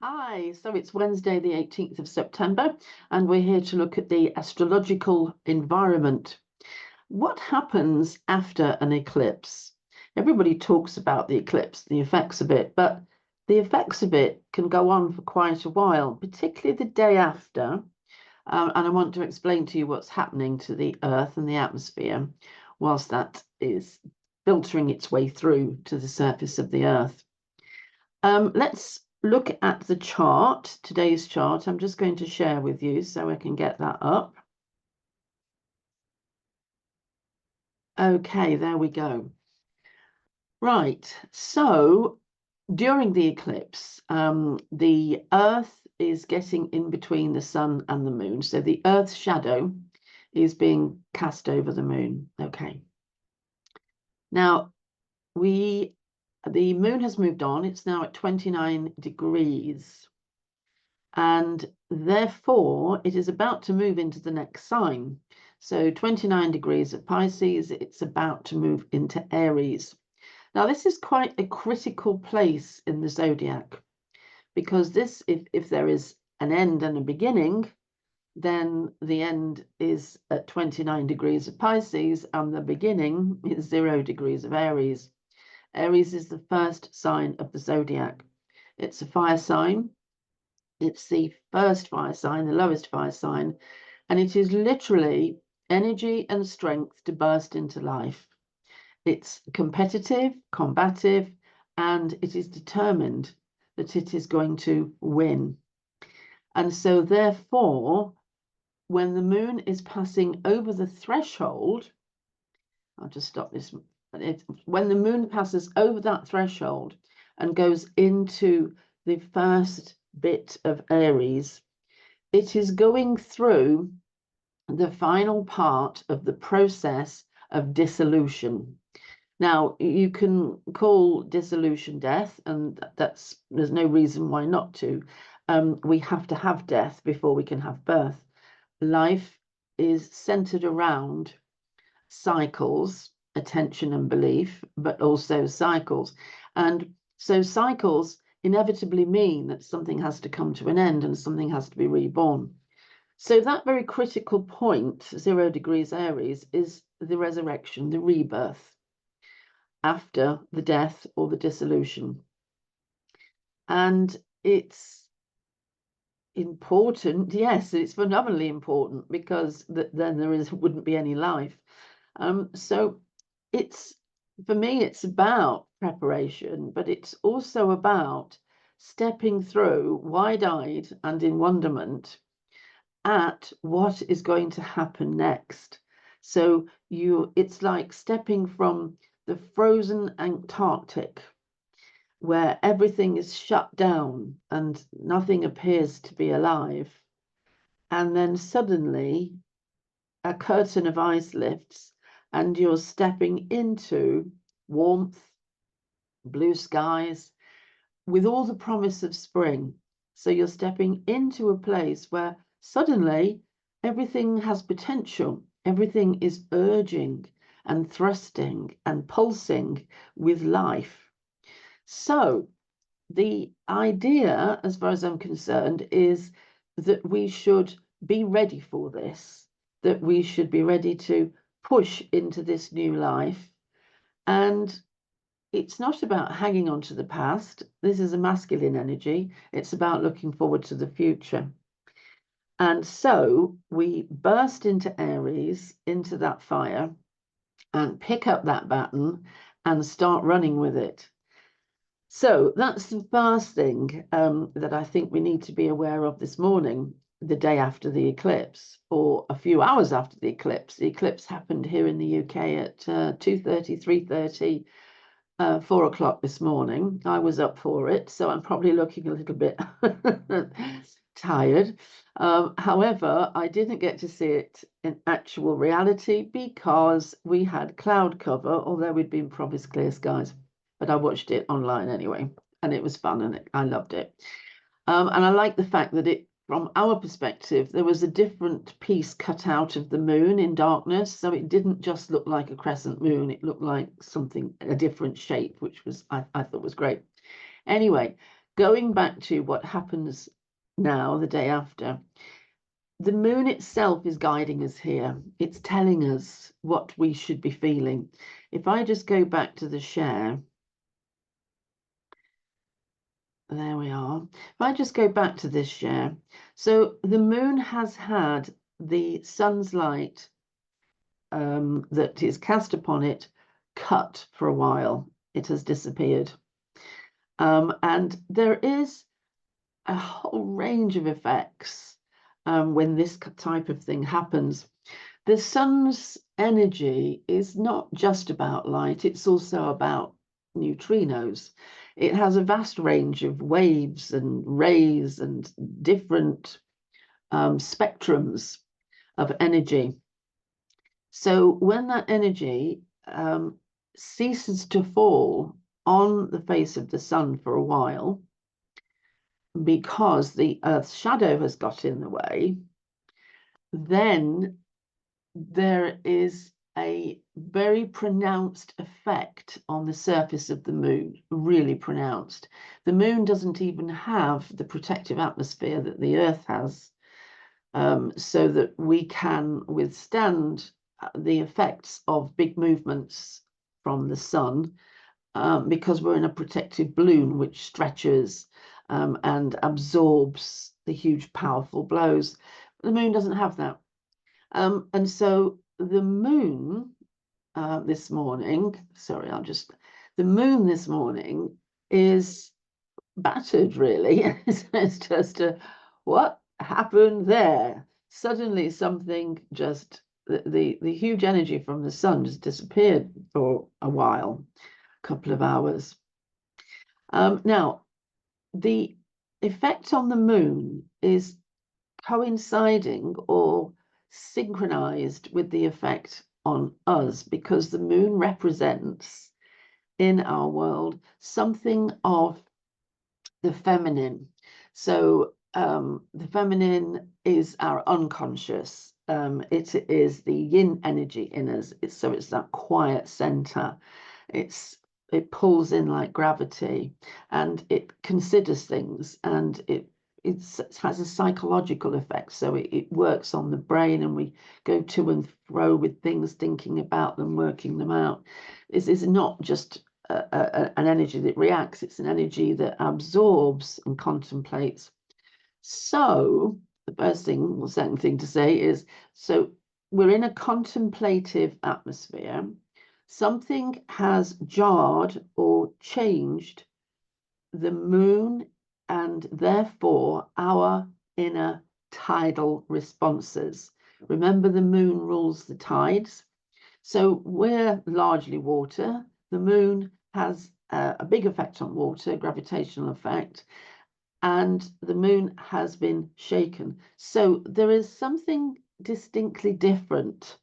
Hi, so it's Wednesday, the 18th of September, and we're here to look at the astrological environment. What happens after an eclipse? Everybody talks about the eclipse, the effects of it, but the effects of it can go on for quite a while, particularly the day after. And I want to explain to you what's happening to the Earth and the atmosphere whilst that is filtering its way through to the surface of the Earth. Let's look at the chart, today's chart. I'm just going to share with you so I can get that up. Okay, there we go. Right, so during the eclipse, the Earth is getting in between the sun and the moon. So the Earth's shadow is being cast over the moon. Okay. Now, the moon has moved on. It's now at 29 degrees. And therefore, it is about to move into the next sign. So 29 degrees of Pisces, it's about to move into Aries. Now, this is quite a critical place in the zodiac because this, if there is an end and a beginning, then the end is at 29 degrees of Pisces and the beginning is 0 degrees of Aries. Aries is the first sign of the zodiac. It's a fire sign. It's the first fire sign, the lowest fire sign, and it is literally energy and strength to burst into life. It's competitive, combative, and it is determined that it is going to win. And so, therefore, when the moon is passing over the threshold, I'll just stop this. When the moon passes over that threshold and goes into the first bit of Aries, it is going through the final part of the process of dissolution. Now, you can call dissolution death, and there's no reason why not to. We have to have death before we can have birth. Life is centered around cycles, attention and belief, but also cycles. And so cycles inevitably mean that something has to come to an end and something has to be reborn. So that very critical point, 0 degrees Aries, is the resurrection, the rebirth after the death or the dissolution. And it's important, yes, it's phenomenally important because then wouldn't be any life. So it's, for me, it's about preparation, but it's also about stepping through wide-eyed and in wonderment at what is going to happen next. So it's like stepping from the frozen Antarctic, where everything is shut down and nothing appears to be alive. And then suddenly a curtain of ice lifts and you're stepping into warmth, blue skies, with all the promise of spring. So you're stepping into a place where suddenly everything has potential. Everything is urging and thrusting and pulsing with life. So the idea, as far as I'm concerned, is that we should be ready for this, that we should be ready to push into this new life. And it's not about hanging on to the past. This is a masculine energy. It's about looking forward to the future. And so we burst into Aries, into that fire, and pick up that baton and start running with it. So that's the first thing that I think we need to be aware of this morning, the day after the eclipse, or a few hours after the eclipse. The eclipse happened here in the UK at 2:30, 3:30, 4 o'clock this morning. I was up for it, so I'm probably looking a little bit tired. However, I didn't get to see it in actual reality because we had cloud cover, although we'd been promised clear skies. But I watched it online anyway, and it was fun, and I loved it. And I like the fact that from our perspective, there was a different piece cut out of the moon in darkness. So it didn't just look like a crescent moon. It looked like something, a different shape, which was, I thought was great. Anyway, going back to what happens now, the day after, the moon itself is guiding us here. It's telling us what we should be feeling. If I just go back to the share, there we are. If I just go back to this share, so the moon has had the sun's light that is cast upon it cut for a while. It has disappeared. And there is a whole range of effects when this type of thing happens. The sun's energy is not just about light, it's also about neutrinos. It has a vast range of waves and rays and different spectrums of energy. So when that energy ceases to fall on the face of the sun for a while, because the Earth's shadow has got in the way, then there is a very pronounced effect on the surface of the moon, really pronounced. The moon doesn't even have the protective atmosphere that the Earth has, so that we can withstand the effects of big movements from the sun, because we're in a protective balloon which stretches and absorbs the huge, powerful blows. The moon doesn't have that. And so the moon this morning, the moon this morning is battered, really. It's just what happened there? Suddenly something just, the huge energy from the sun just disappeared for a while, a couple of hours. Now, the effect on the moon is coinciding or synchronized with the effect on us, because the moon represents in our world something of the feminine. So the feminine is our unconscious. It is the yin energy in us. It's that quiet center. It pulls in like gravity, and it considers things, and it has a psychological effect. So it works on the brain, and we go to and fro with things, thinking about them, working them out. This is not just an energy that reacts, it's an energy that absorbs and contemplates. So the second thing to say is, so we're in a contemplative atmosphere. Something has jarred or changed the moon, and therefore our inner tidal responses. Remember, the moon rules the tides. So we're largely water. The moon has a big effect on water, gravitational effect, and the moon has been shaken. So there is something distinctly different.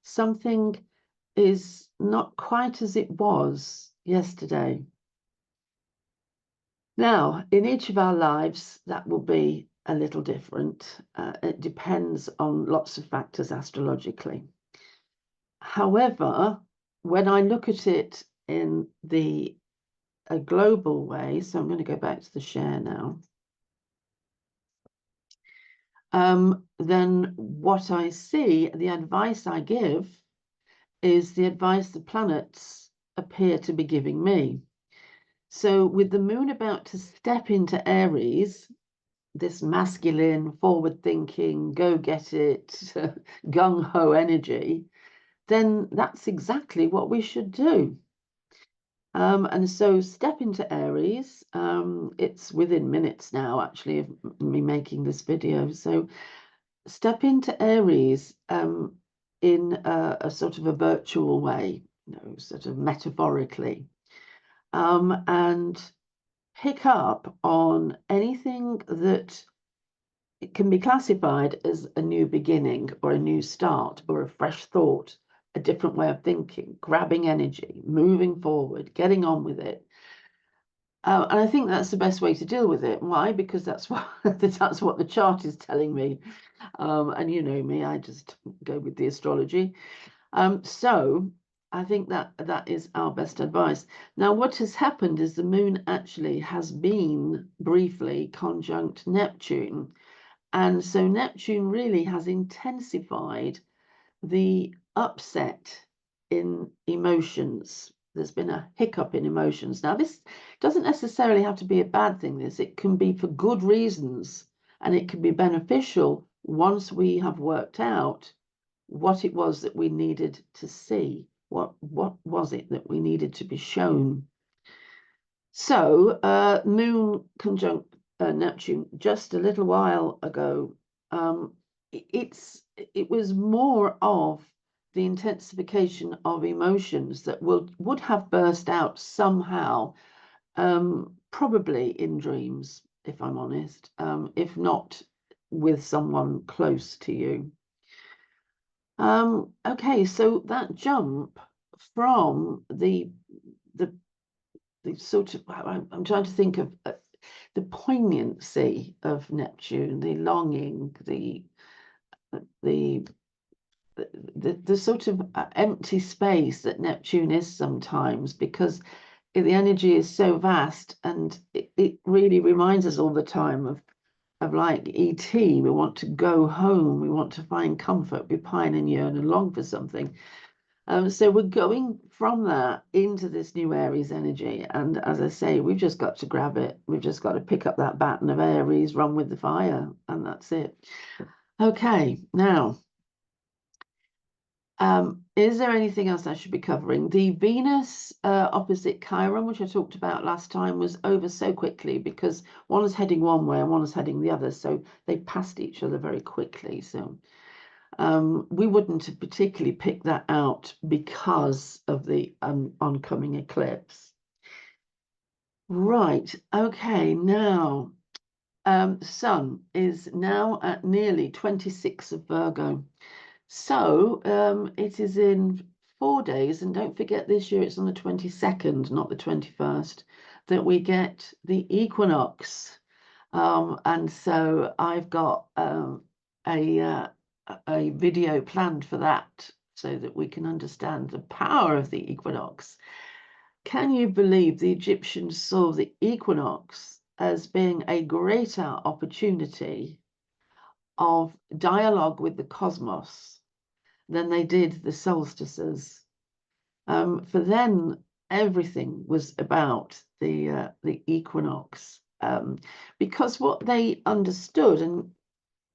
Something is not quite as it was yesterday. Now, in each of our lives, that will be a little different. It depends on lots of factors astrologically. However, when I look at it in a global way, so I'm going to go back to the share now, then what I see, the advice I give, is the advice the planets appear to be giving me. So with the moon about to step into Aries, this masculine, forward-thinking, go get it, gung-ho energy, then that's exactly what we should do. And so step into Aries. It's within minutes now, actually, of me making this video. So step into Aries in a sort of a virtual way, sort of metaphorically, and pick up on anything that it can be classified as a new beginning or a new start or a fresh thought, a different way of thinking, grabbing energy, moving forward, getting on with it. And I think that's the best way to deal with it. Why? Because that's what the chart is telling me. And you know me, I just go with the astrology. So I think that is our best advice. Now, what has happened is the moon actually has been briefly conjunct Neptune. And so Neptune really has intensified the upset in emotions. There's been a hiccup in emotions. Now, this doesn't necessarily have to be a bad thing, it can be for good reasons, and it can be beneficial once we have worked out what it was that we needed to see. What was it that we needed to be shown? So, Moon conjunct Neptune just a little while ago. It was more of the intensification of emotions that would have burst out somehow, probably in dreams, if I'm honest, if not with someone close to you. Okay, so that jump from the sort of, I'm trying to think of the poignancy of Neptune, the longing, the sort of empty space that Neptune is sometimes, because the energy is so vast, and it really reminds us all the time of like E.T. We want to go home, we want to find comfort, we pine and yearn and long for something. So we're going from that into this new Aries energy. And as I say, we've just got to grab it. We've just got to pick up that baton of Aries, run with the fire, and that's it. Okay, now, is there anything else I should be covering? The Venus opposite Chiron, which I talked about last time, was over so quickly because one is heading one way and one is heading the other. So they passed each other very quickly. So we wouldn't have particularly picked that out because of the oncoming eclipse. Right, okay, now Sun is now at nearly 26 of Virgo. So it is in 4 days, and don't forget this year it's on the 22nd, not the 21st, that we get the equinox. And so I've got a video planned for that so that we can understand the power of the equinox. Can you believe the Egyptians saw the equinox as being a greater opportunity of dialogue with the cosmos than they did the solstices? For them, everything was about the equinox, because what they understood, and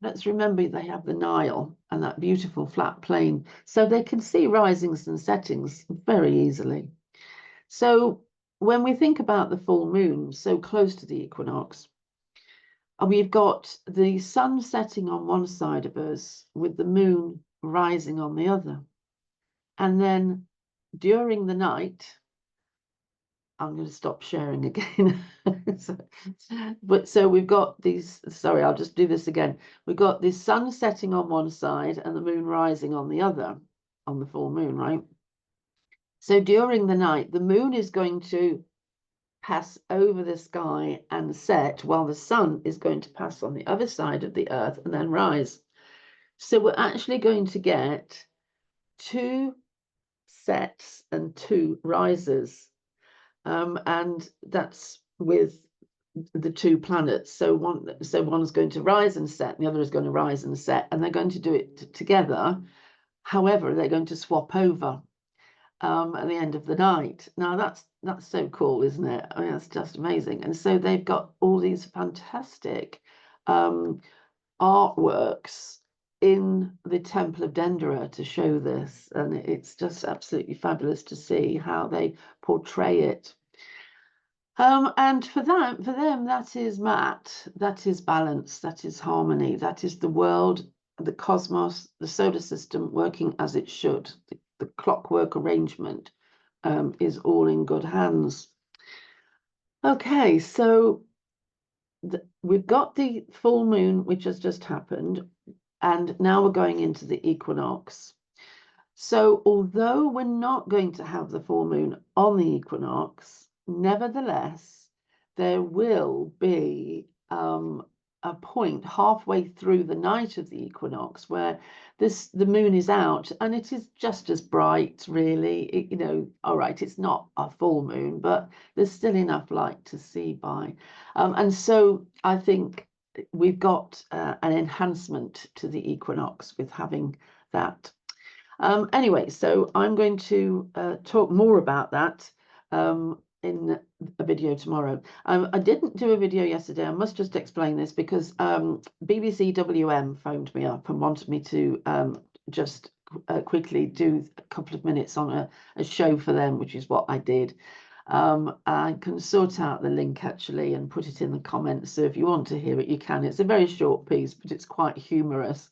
let's remember they have the Nile and that beautiful flat plain, so they can see risings and settings very easily. So when we think about the full moon so close to the equinox, we've got the sun setting on one side of us with the moon rising on the other. And then during the night, I'm going to stop sharing again. So we've got these, sorry, I'll just do this again. We've got the sun setting on one side and the moon rising on the other, on the full moon, right? So during the night, the moon is going to pass over the sky and set, while the sun is going to pass on the other side of the earth and then rise. So we're actually going to get 2 sets and 2 rises. And that's with the 2 planets. So one's going to rise and set, and the other is going to rise and set, and they're going to do it together. However, they're going to swap over at the end of the night. Now that's so cool, isn't it? I mean, that's just amazing. And so they've got all these fantastic artworks in the Temple of Dendera to show this, and it's just absolutely fabulous to see how they portray it. And for them, that is mat, that is balance, that is harmony, that is the world, the cosmos, the solar system working as it should. The clockwork arrangement is all in good hands. Okay, so we've got the full moon, which has just happened, and now we're going into the equinox. So although we're not going to have the full moon on the equinox, nevertheless, there will be a a point halfway through the night of the equinox where the moon is out, and it is just as bright, really. All right, it's not a full moon, but there's still enough light to see by. And so I think we've got an enhancement to the equinox with having that. Anyway, so I'm going to talk more about that in a video tomorrow. I didn't do a video yesterday. I must just explain this because BBC WM phoned me up and wanted me to just quickly do a couple of minutes on a show for them, which is what I did. I can sort out the link actually and put it in the comments. So if you want to hear it, you can. It's a very short piece, but it's quite humorous.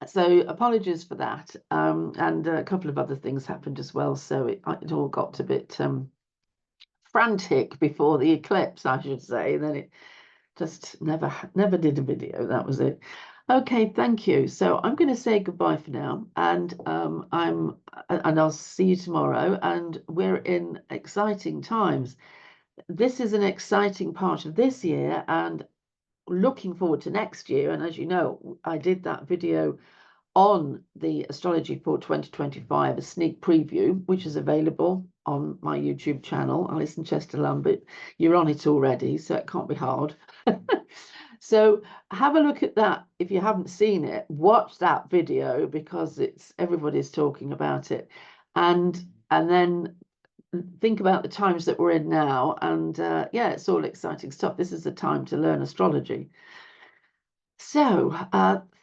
So apologies for that. And a couple of other things happened as well. So it all got a bit frantic before the eclipse, I should say. Then it just never did a video. That was it. Okay, thank you. So I'm going to say goodbye for now, and I'll see you tomorrow. And we're in exciting times. This is an exciting part of this year, and looking forward to next year. And as you know, I did that video on the astrology for 2025, a sneak preview, which is available on my YouTube channel, Alison Chester-Lambert. You're on it already, so it can't be hard. So have a look at that. If you haven't seen it, watch that video because everybody's talking about it. And then think about the times that we're in now. And yeah, it's all exciting stuff. This is the time to learn astrology. So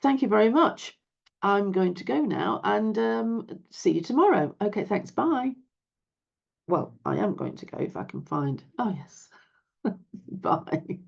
thank you very much. I'm going to go now and see you tomorrow. Okay, thanks. Bye. Well, I am going to go if I can find. Oh, yes. Bye.